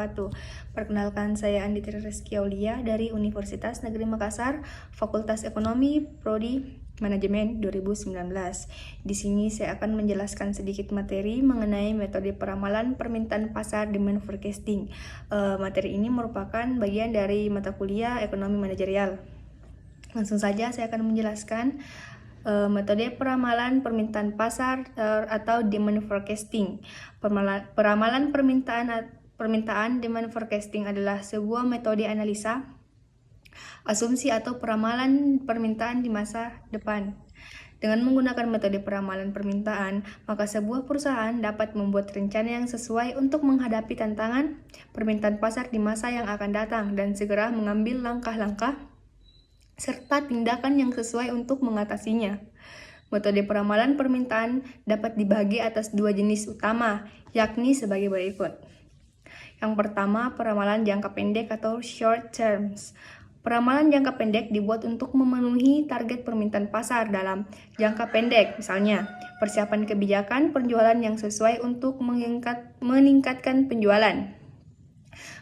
wabarakatuh. Perkenalkan, saya Anditi Reski Aulia dari Universitas Negeri Makassar, Fakultas Ekonomi, Prodi Manajemen 2019. Di sini saya akan menjelaskan sedikit materi mengenai metode peramalan permintaan pasar demand forecasting. Materi ini merupakan bagian dari mata kuliah Ekonomi Manajerial. Langsung saja saya akan menjelaskan metode peramalan permintaan pasar atau demand forecasting. Peramalan permintaan demand forecasting adalah sebuah metode analisa, asumsi atau peramalan permintaan di masa depan. Dengan menggunakan metode peramalan permintaan, maka sebuah perusahaan dapat membuat rencana yang sesuai untuk menghadapi tantangan permintaan pasar di masa yang akan datang dan segera mengambil langkah-langkah serta tindakan yang sesuai untuk mengatasinya. Metode peramalan permintaan dapat dibagi atas dua jenis utama, yakni sebagai berikut. Yang pertama, peramalan jangka pendek atau short terms. Peramalan jangka pendek dibuat untuk memenuhi target permintaan pasar dalam jangka pendek, misalnya persiapan kebijakan penjualan yang sesuai untuk meningkatkan penjualan.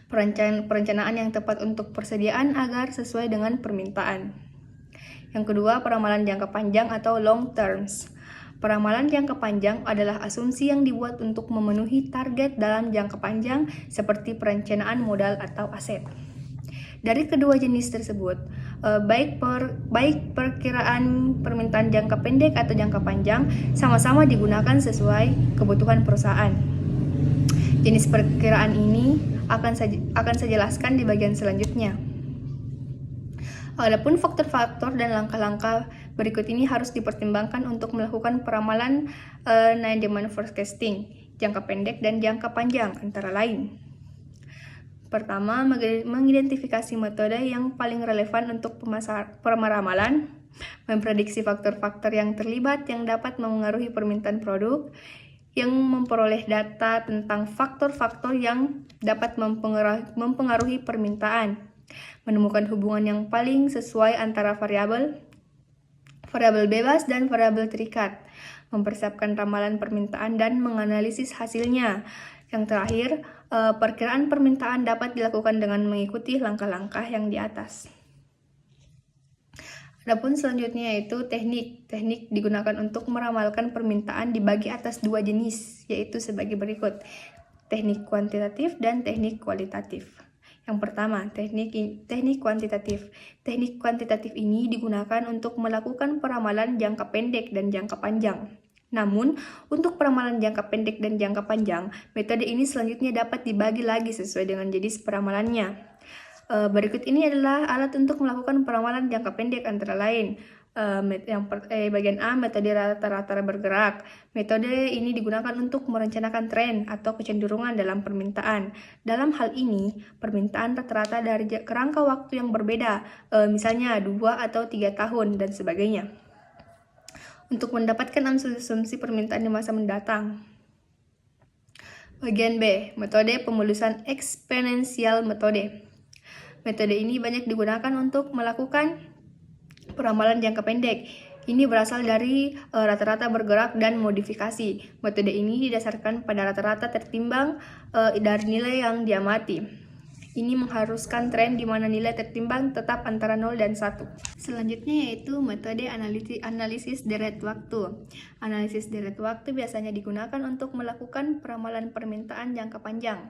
Perencanaan yang tepat untuk persediaan agar sesuai dengan permintaan. Yang kedua, peramalan jangka panjang atau long terms. Peramalan jangka panjang adalah asumsi yang dibuat untuk memenuhi target dalam jangka panjang seperti perencanaan modal atau aset. Dari kedua jenis tersebut, baik perkiraan permintaan jangka pendek atau jangka panjang sama-sama digunakan sesuai kebutuhan perusahaan. Jenis perkiraan ini akan saya jelaskan di bagian selanjutnya. Adapun faktor-faktor dan langkah-langkah berikut ini harus dipertimbangkan untuk melakukan peramalan demand forecasting jangka pendek dan jangka panjang antara lain. Pertama, mengidentifikasi metode yang paling relevan untuk peramalan, memprediksi faktor-faktor yang terlibat yang dapat mengaruhi permintaan produk, yang memperoleh data tentang faktor-faktor yang dapat mempengaruhi permintaan, menemukan hubungan yang paling sesuai antara variabel bebas dan variabel terikat, mempersiapkan ramalan permintaan dan menganalisis hasilnya. Yang terakhir, perkiraan permintaan dapat dilakukan dengan mengikuti langkah-langkah yang di atas. Adapun selanjutnya yaitu teknik. Teknik digunakan untuk meramalkan permintaan dibagi atas dua jenis, yaitu sebagai berikut. Teknik kuantitatif dan teknik kualitatif. Yang pertama, teknik kuantitatif. Teknik kuantitatif ini digunakan untuk melakukan peramalan jangka pendek dan jangka panjang. Namun, untuk peramalan jangka pendek dan jangka panjang, metode ini selanjutnya dapat dibagi lagi sesuai dengan jenis peramalannya. Berikut ini adalah alat untuk melakukan peramalan jangka pendek antara lain. Bagian A, metode rata-rata bergerak. Metode ini digunakan untuk merencanakan tren atau kecenderungan dalam permintaan. Dalam hal ini, permintaan rata-rata dari kerangka waktu yang berbeda, misalnya 2 atau 3 tahun dan sebagainya, untuk mendapatkan asumsi permintaan di masa mendatang. Bagian B, metode pemulusan eksponensial metode. Metode ini banyak digunakan untuk melakukan peramalan jangka pendek. Ini berasal dari rata-rata bergerak dan modifikasi. Metode ini didasarkan pada rata-rata tertimbang dari nilai yang diamati. Ini mengharuskan tren di mana nilai tertimbang tetap antara 0 dan 1. Selanjutnya yaitu metode analisis deret waktu. Analisis deret waktu biasanya digunakan untuk melakukan peramalan permintaan jangka panjang.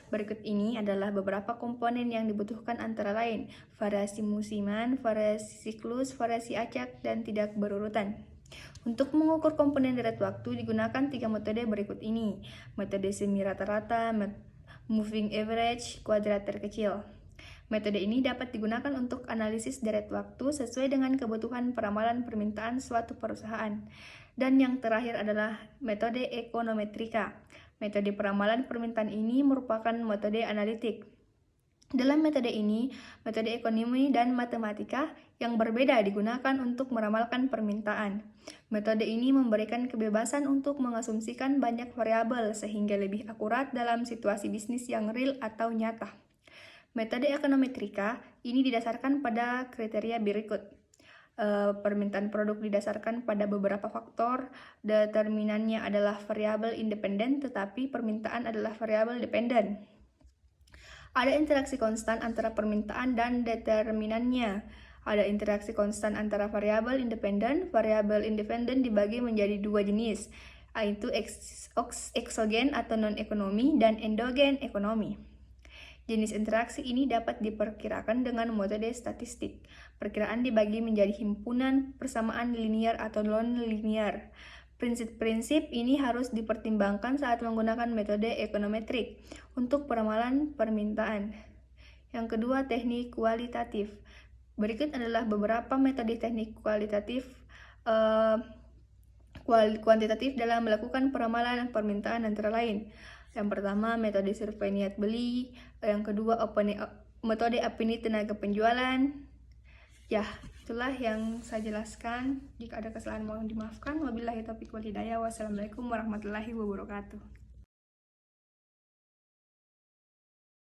Berikut ini adalah beberapa komponen yang dibutuhkan antara lain variasi musiman, variasi siklus, variasi acak, dan tidak berurutan. Untuk mengukur komponen deret waktu digunakan 3 metode berikut ini. Metode semi rata-rata, moving average, kuadrat terkecil. Metode ini dapat digunakan untuk analisis deret waktu sesuai dengan kebutuhan peramalan permintaan suatu perusahaan. Dan yang terakhir adalah metode ekonometrika. Metode peramalan permintaan ini merupakan metode analitik. Dalam metode ini, metode ekonomi dan matematika yang berbeda digunakan untuk meramalkan permintaan. Metode ini memberikan kebebasan untuk mengasumsikan banyak variabel sehingga lebih akurat dalam situasi bisnis yang real atau nyata. Metode ekonometrika ini didasarkan pada kriteria berikut. Permintaan produk didasarkan pada beberapa faktor, determinannya adalah variabel independen tetapi permintaan adalah variabel dependen. Ada interaksi konstan antara permintaan dan determinannya. Ada interaksi konstan antara variabel independen. Variabel independen dibagi menjadi dua jenis, yaitu eksogen atau non-ekonomi dan endogen ekonomi. Jenis interaksi ini dapat diperkirakan dengan metode statistik. Perkiraan dibagi menjadi himpunan persamaan linear atau non-linear. Prinsip-prinsip ini harus dipertimbangkan saat menggunakan metode ekonometrik untuk peramalan permintaan. Yang kedua, teknik kualitatif. Berikut adalah beberapa metode teknik kuantitatif dalam melakukan peramalan permintaan antara lain. Yang pertama, metode survei niat beli. Yang kedua, metode opini tenaga penjualan. Ya, itulah yang saya jelaskan. Jika ada kesalahan mohon dimaafkan. Wabillahi taufiq wal hidayah. Wassalamualaikum warahmatullahi wabarakatuh.